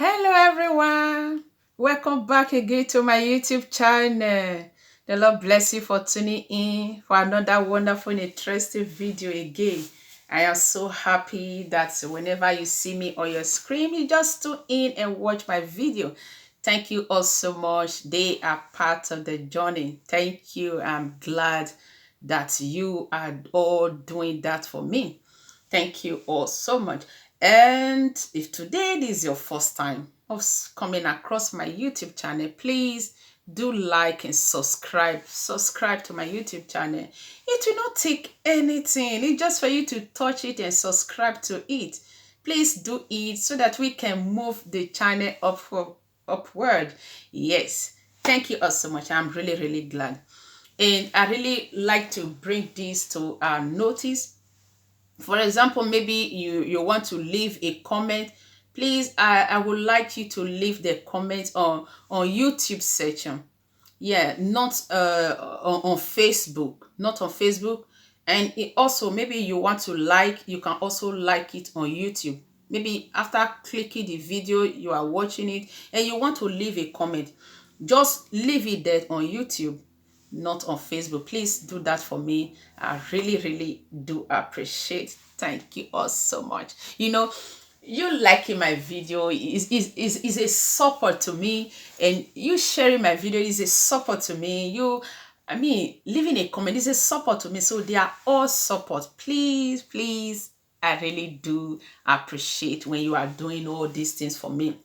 Hello everyone. Welcome back again to my YouTube channel. The Lord bless you for tuning in for another wonderful interesting video again. I am so happy that whenever you see me on your screen, you just tune in and watch my video. Thank you all so much. They are part of the journey. Thank you. I'm glad that you are all doing that for me. Thank you all so much. And if today is your first time of coming across my YouTube channel, please do like and subscribe. Subscribe to my YouTube channel. It will not take anything. It's just for you to touch it and subscribe to it. Please do it so that we can move the channel upward. Yes. Thank you all so much. I'm really, really glad. And I really like to bring this to our notice. For example, maybe you want to leave a comment. Please, I would like you to leave the comment on YouTube section. Yeah, not on Facebook, not on Facebook. And it also, maybe you want to like, you can also like it on YouTube. Maybe after clicking the video, you are watching it and you want to leave a comment, just leave it there on YouTube, not on Facebook. Please do that for me. I really, really do appreciate. Thank you all so much. You liking my video is a support to me, and you sharing my video is a support to me. Leaving a comment is a support to me. So they are all support. Please, please, I really do appreciate when you are doing all these things for me,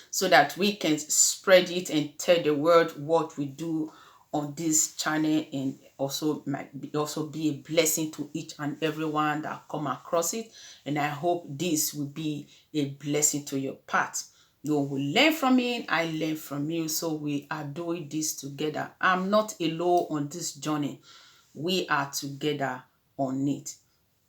so that we can spread it and tell the world what we do on this channel, and also be a blessing to each and everyone that come across it. And I hope this will be a blessing to your path. You will learn from me, I learn from you, so we are doing this together. I'm not alone on this journey. We are together on it.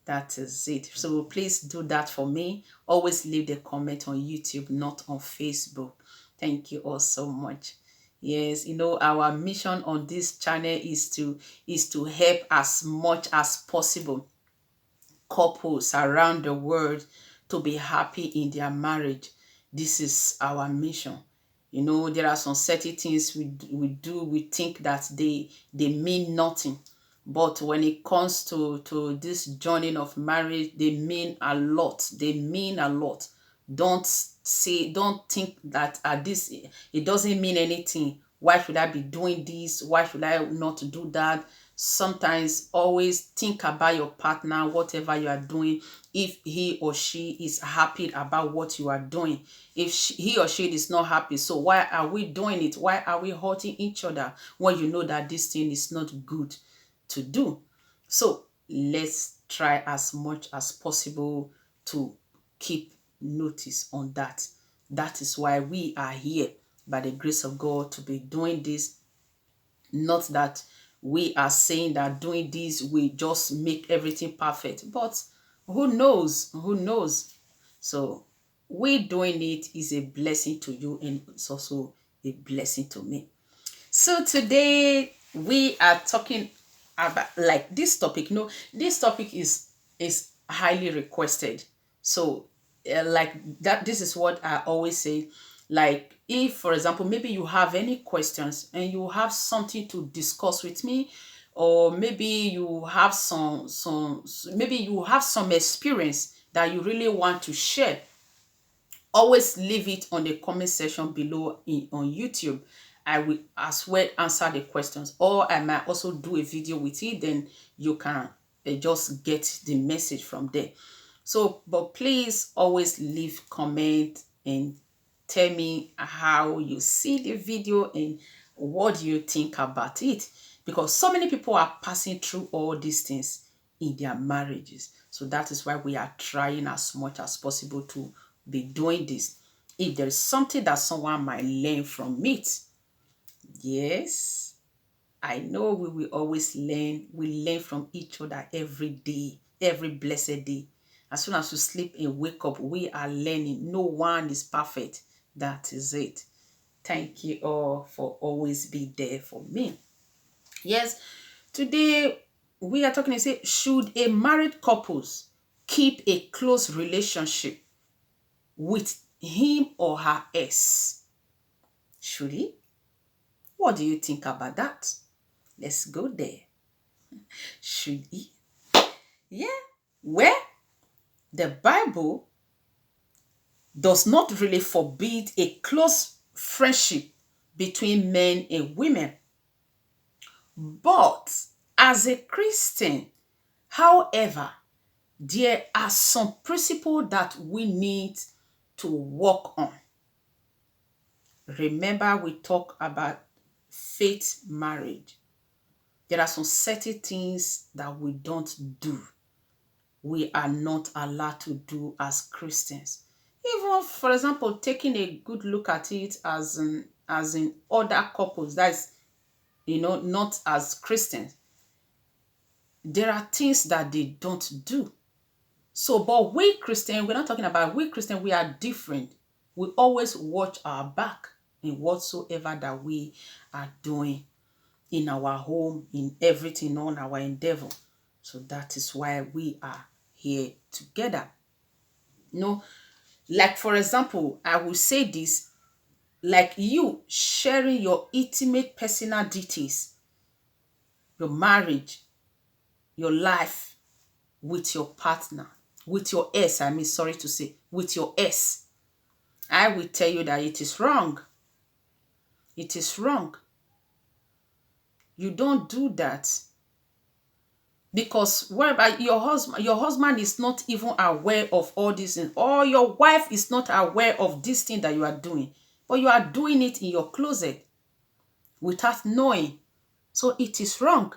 That is it. So please do that for me. Always leave the comment on YouTube, not on Facebook. Thank you all so much. Yes, our mission on this channel is to help as much as possible couples around the world to be happy in their marriage. This is our mission. There are some certain things we think that they mean nothing. But when it comes to this journey of marriage, they mean a lot. They mean a lot. Don't think that this, it doesn't mean anything. Why should I be doing this? Why should I not do that? Sometimes always think about your partner, whatever you are doing. If he or she is happy about what you are doing, if he or she is not happy, so why are we doing it? Why are we hurting each other when you know that this thing is not good to do? So let's try as much as possible to keep notice on that. That is why we are here, by the grace of God, to be doing this. Not that we are saying that doing this will just make everything perfect, but who knows? Who knows? So we doing it is a blessing to you, and it's also a blessing to me. So today we are talking about like this topic. This topic is highly requested. So like that, this is what I always say. Like, if for example, maybe you have any questions and you have something to discuss with me, or maybe you have maybe you have some experience that you really want to share, always leave it on the comment section below on YouTube. I will as well answer the questions, or I might also do a video with it, then you can just get the message from there. So, but please always leave comment and tell me how you see the video and what you think about it, because so many people are passing through all these things in their marriages. So that is why we are trying as much as possible to be doing this. If there is something that someone might learn from it, yes, I know we will always learn. We learn from each other every day, every blessed day. As soon as you sleep and wake up, we are learning. No one is perfect. That is it. Thank you all for always be there for me. Yes, today we are talking to say, should a married couples keep a close relationship with him or her ex. Should he? What do you think about that? Let's go there. Should he? Yeah. Well, the Bible does not really forbid a close friendship between men and women. But as a Christian, however, there are some principles that we need to work on. Remember, we talk about faith marriage. There are some certain things that we don't do. We are not allowed to do as Christians. Even, for example, taking a good look at it as in other couples, that's not as Christians. There are things that they don't do. So, but we Christian, we're not talking about we Christian, we are different. We always watch our back in whatsoever that we are doing in our home, in everything, on our endeavor. So that is why we are here together. Like for example, I will say this, like you sharing your intimate personal details, your marriage, your life with your partner, with your ex, sorry to say, with your ex. I will tell you that it is wrong. It is wrong. You don't do that. Because whereby your husband is not even aware of all this things, or your wife is not aware of this thing that you are doing, but you are doing it in your closet without knowing. So it is wrong.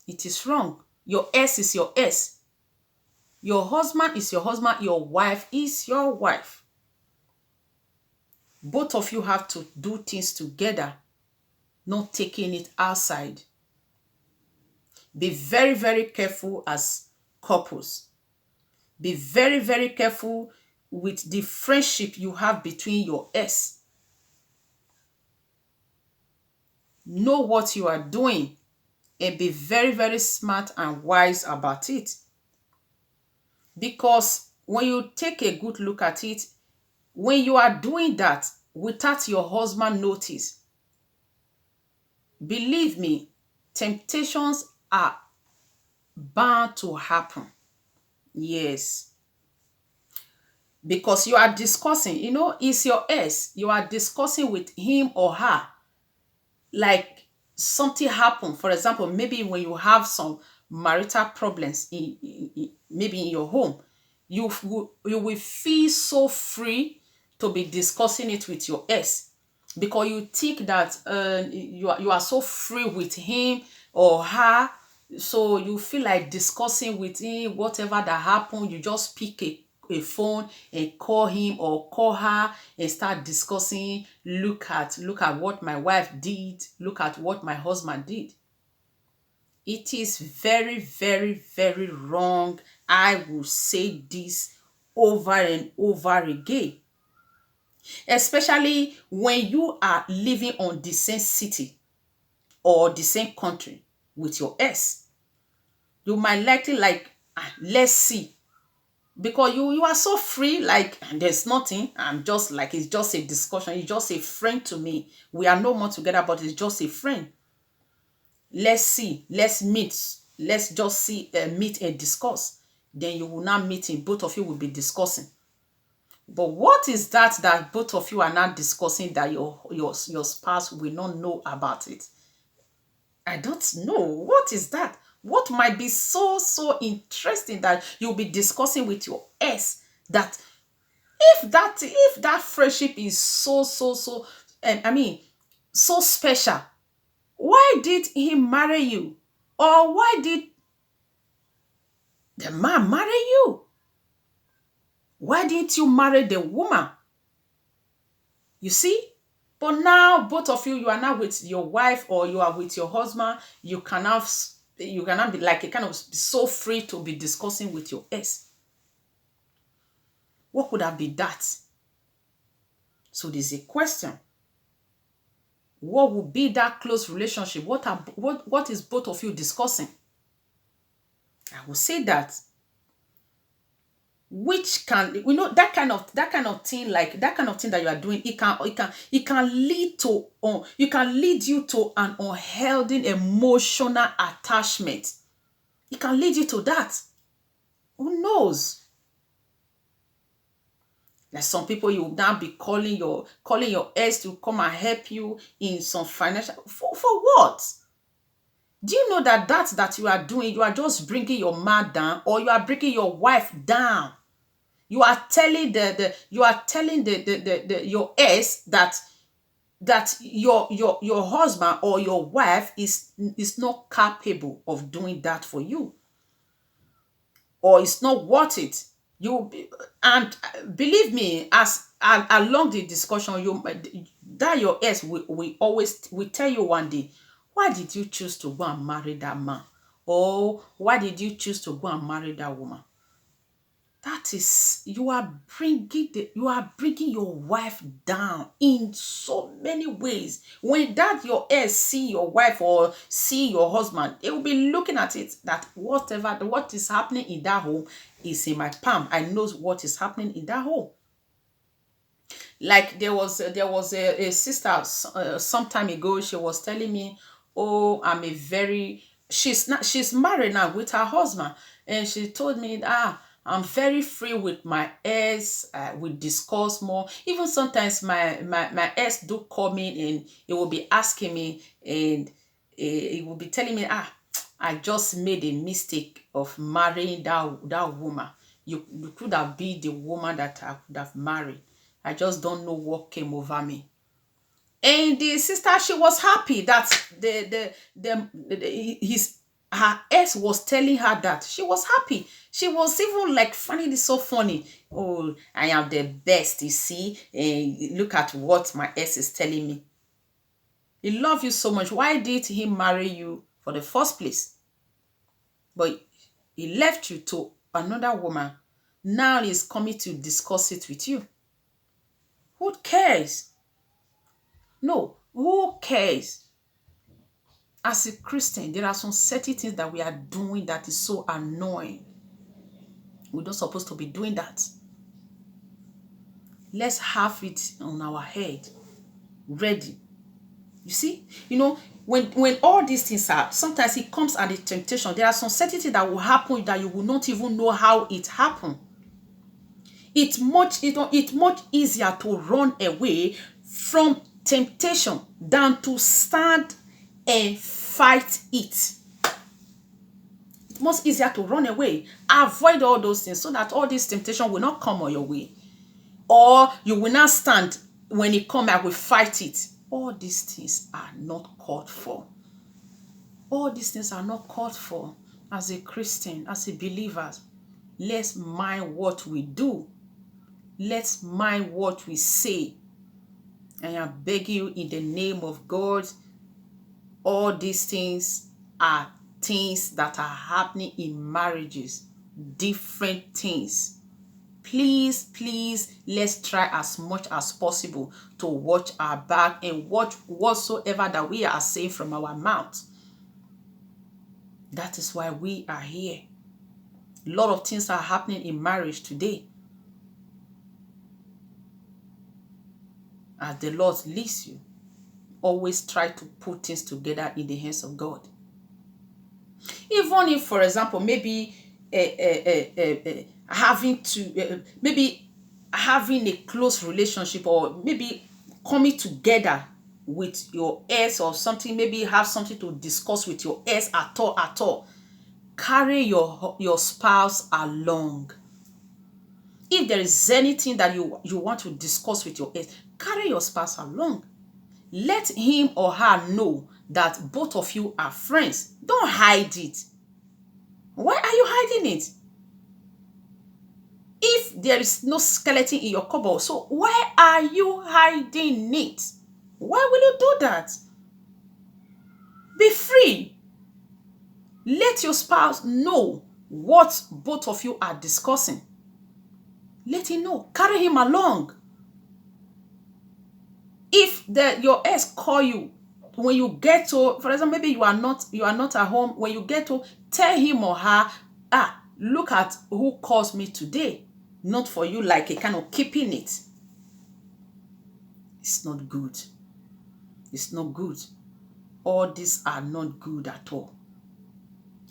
It is wrong. Your ex is your ex. Your husband is your husband. Your wife is your wife. Both of you have to do things together, not taking it outside. Be very, very careful as couples. Be very, very careful with the friendship you have between your ex. Know what you are doing and be very, very smart and wise about it. Because when you take a good look at it, when you are doing that without your husband notice, believe me, temptations are bound to happen. Yes. Because you are discussing, it's your ex. You are discussing with him or her. Like something happened. For example, maybe when you have some marital problems maybe in your home, you will feel so free to be discussing it with your ex, because you think that you are so free with him or her, so you feel like discussing with him whatever that happened. You just pick a phone and call him or call her and start discussing. Look at what my wife did. Look at what my husband did. It is very, very, very wrong. I will say this over and over again. Especially when you are living on the same city or the same country with your ex. You might likely let's see. Because you are so free, like there's nothing. I'm just like, it's just a discussion. It's just a friend to me. We are no more together, but it's just a friend. Let's see. Let's meet. Let's just see, meet and discuss. Then you will not meet him. Both of you will be discussing. But what is that both of you are not discussing that your spouse will not know about it? I don't know. What is that? What might be so interesting that you'll be discussing with your ex, that if that friendship is so so special, why did he marry you? Or why did the man marry you? Why didn't you marry the woman? You see? But now both of you are now with your wife or you are with your husband. You cannot be like a kind of so free to be discussing with your ex. What could have been that? So there's a question. What would be that close relationship? What is both of you discussing? I will say that which can, that kind of thing, like that kind of thing that you are doing, it can lead to, you can lead you to an unhealthy emotional attachment. It can lead you to that. Who knows? Like some people, you will now be calling your ex to come and help you in some financial, for what? Do you know that you are doing, you are just bringing your man down, or you are bringing your wife down? You are telling your ex that your husband or your wife is not capable of doing that for you, or it's not worth it. And believe me, along the discussion, that your ex will tell you one day, why did you choose to go and marry that man, or why did you choose to go and marry that woman? That is, you are bringing your wife down in so many ways. When that your ex see your wife or see your husband, they will be looking at it that what is happening in that home is in my palm. I know what is happening in that home. Like there was a sister, some time ago. She was telling me, oh, she's married now with her husband, and she told me, I'm very free with my ex. We discuss more. Even sometimes my ex do call me, and he will be asking me, and he will be telling me, I just made a mistake of marrying that woman. You could have been the woman that I could have married. I just don't know what came over me. And the sister, she was happy that her ex was telling her that. She was happy. She was even like finding it so funny. Oh, I am the best, you see. And look at what my ex is telling me. He loved you so much. Why did he marry you for the first place? But he left you to another woman. Now he's coming to discuss it with you. Who cares? No, who cares? As a Christian, there are some certain things that we are doing that is so annoying. We're not supposed to be doing that. Let's have it on our head, ready. You see, when all these things are, sometimes it comes at a temptation. There are some certain things that will happen that you will not even know how it happened. It's much easier to run away from temptation than to stand and fight it. It's much easier to run away. Avoid all those things so that all this temptation will not come on your way. Or you will not stand when it comes, I will fight it. All these things are not called for. All these things are not called for. As a Christian, as a believer, let's mind what we do. Let's mind what we say. And I beg you in the name of God, all these things are things that are happening in marriages, different things. Please, let's try as much as possible to watch our back and watch whatsoever that we are saying from our mouth. That is why we are here. A lot of things are happening in marriage today. As the Lord leads you, always try to put things together in the hands of God. Even if, for example, maybe having a close relationship, or maybe coming together with your ex or something, maybe have something to discuss with your ex at all, carry your spouse along. If there is anything that you want to discuss with your ex, carry your spouse along. Let him or her know that both of you are friends. Don't hide it. Why are you hiding it? If there is no skeleton in your cupboard, so why are you hiding it? Why will you do that? Be free. Let your spouse know what both of you are discussing. Let him know. Carry him along. If your ex call you when you get to, for example, maybe you are not at home, when you get to, tell him or her, look at who calls me today. not for you like a kind of keeping it. It's not good. It's not good. All these are not good at all.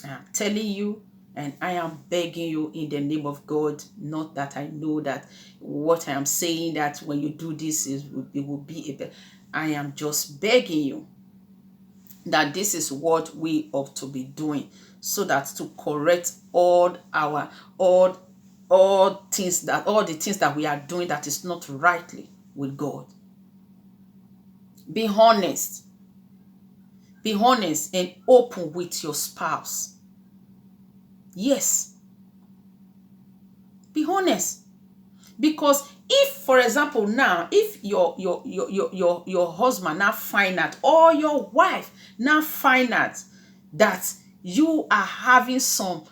I am telling you, and I am begging you in the name of God, not that I know that what I am saying, that when you do this, it will be a better. I am just begging you that this is what we ought to be doing, so that to correct all the things that we are doing that is not rightly with God. Be honest. Be honest and open with your spouse. Yes. Be honest. Because if, for example, now, if your husband now find out, or your wife now find out that you are having some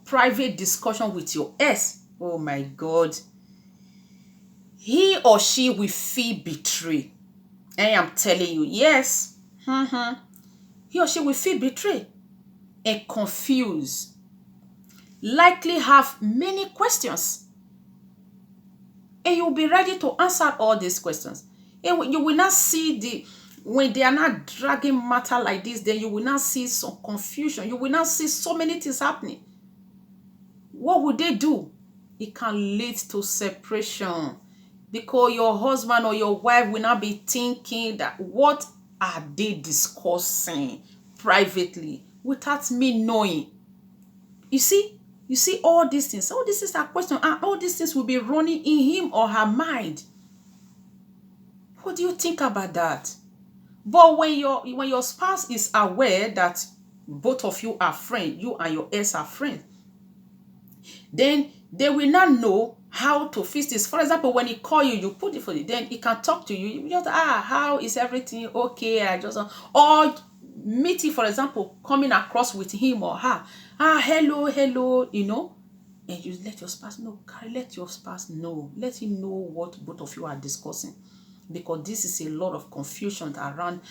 private discussion with your ex, oh my God, he or she will feel betrayed. I am telling you, yes. He or she will feel betrayed and confused. Likely have many questions. And you'll be ready to answer all these questions. And you will not see when they are not dragging matter like this, then you will not see some confusion. You will not see so many things happening. What would they do? It can lead to separation, because your husband or your wife will not be thinking that what are they discussing privately without me knowing. You see all these things. All these things are questions, and all these things will be running in him or her mind. What do you think about that? But when your spouse is aware that both of you are friends, you and your ex are friends, then they will not know how to fix this. For example, when he call you, you put it for you, then he can talk to you. You just, how is everything? Okay, I just, or meeting, for example, coming across with him or her. Hello, and you let your spouse know. Let your spouse know. Let him know what both of you are discussing. Because this is a lot of confusion around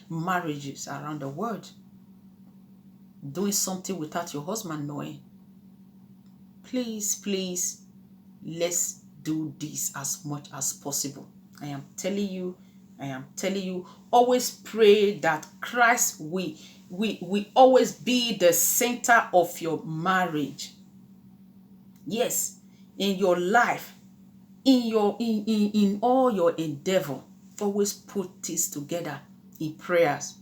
marriages around the world. Doing something without your husband knowing. Please, let's do this as much as possible. I am telling you, always pray that Christ will always be the center of your marriage. Yes, in your life, in all your endeavor, always put this together in prayers.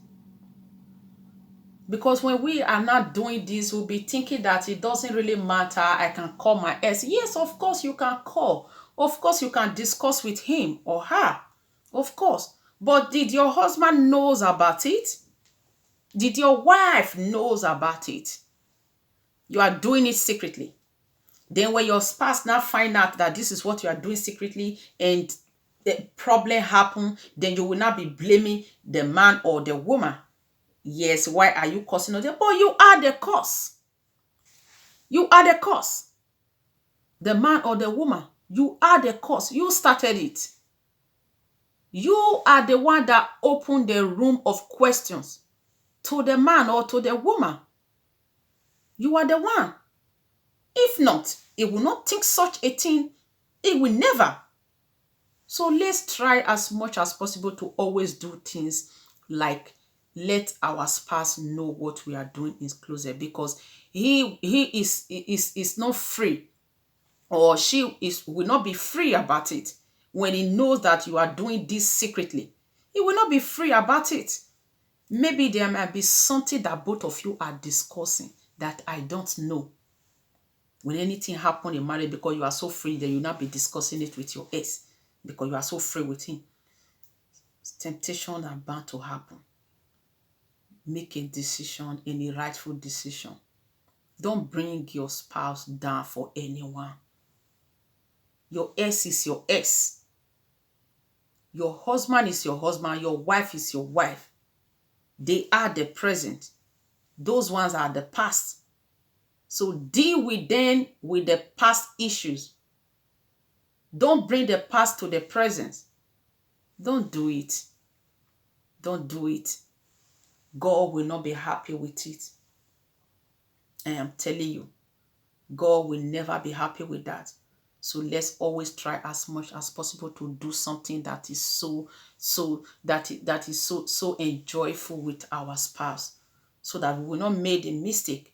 Because when we are not doing this, we'll be thinking that it doesn't really matter. I can call my ex. Yes, of course you can call. Of course you can discuss with him or her. Of course. But did your husband knows about it? Did your wife knows about it? You are doing it secretly. Then when your spouse now find out that this is what you are doing secretly and the problem happen, then you will not be blaming the man or the woman. Yes, why are you causing it? But you are the cause. You are the cause. The man or the woman, you are the cause. You started it. You are the one that opened the room of questions to the man or to the woman. You are the one. If not, it will not think such a thing. It will never. So let's try as much as possible to always do things like let our spouse know what we are doing in closet, because he is not free, or will not be free about it when he knows that you are doing this secretly. He will not be free about it. Maybe there might be something that both of you are discussing that I don't know. When anything happen in marriage, because you are so free, then you'll not be discussing it with your ex because you are so free with him. Temptations are bound to happen. Make a decision, any rightful decision. Don't bring your spouse down for anyone. Your ex is your ex. Your husband is your husband. Your wife is your wife. They are the present. Those ones are the past. So deal with them with the past issues. Don't bring the past to the present. Don't do it. Don't do it. God will not be happy with it. I am telling you, God will never be happy with that. So let's always try as much as possible to do something that is that is so enjoyable with our spouse, so that we will not make a mistake.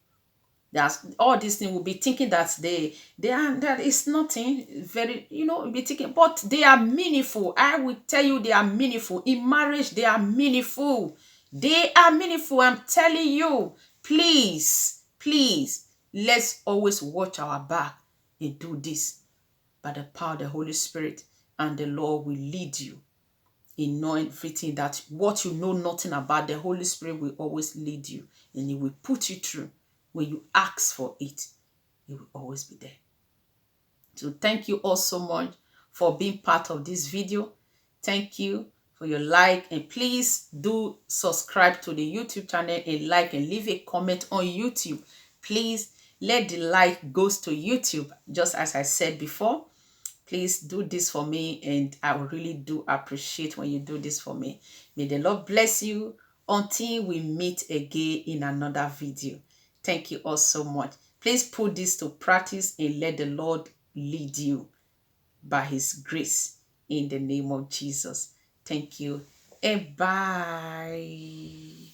That's all these things will be thinking that they are, that is nothing very, be thinking, but they are meaningful. I will tell you, they are meaningful in marriage. They are meaningful. They are meaningful. I'm telling you. Please, let's always watch our back and do this by the power of the Holy Spirit, and the Lord will lead you in knowing everything that what you know nothing about. The Holy Spirit will always lead you, and He will put you through. When you ask for it, He will always be there. So thank you all so much for being part of this video. Thank you for your like, and please do subscribe to the YouTube channel and like and leave a comment on YouTube. Please let the like goes to YouTube, just as I said before. Please do this for me, and I really do appreciate when you do this for me. May the Lord bless you until we meet again in another video. Thank you all so much. Please put this to practice and let the Lord lead you by His grace in the name of Jesus. Thank you and bye.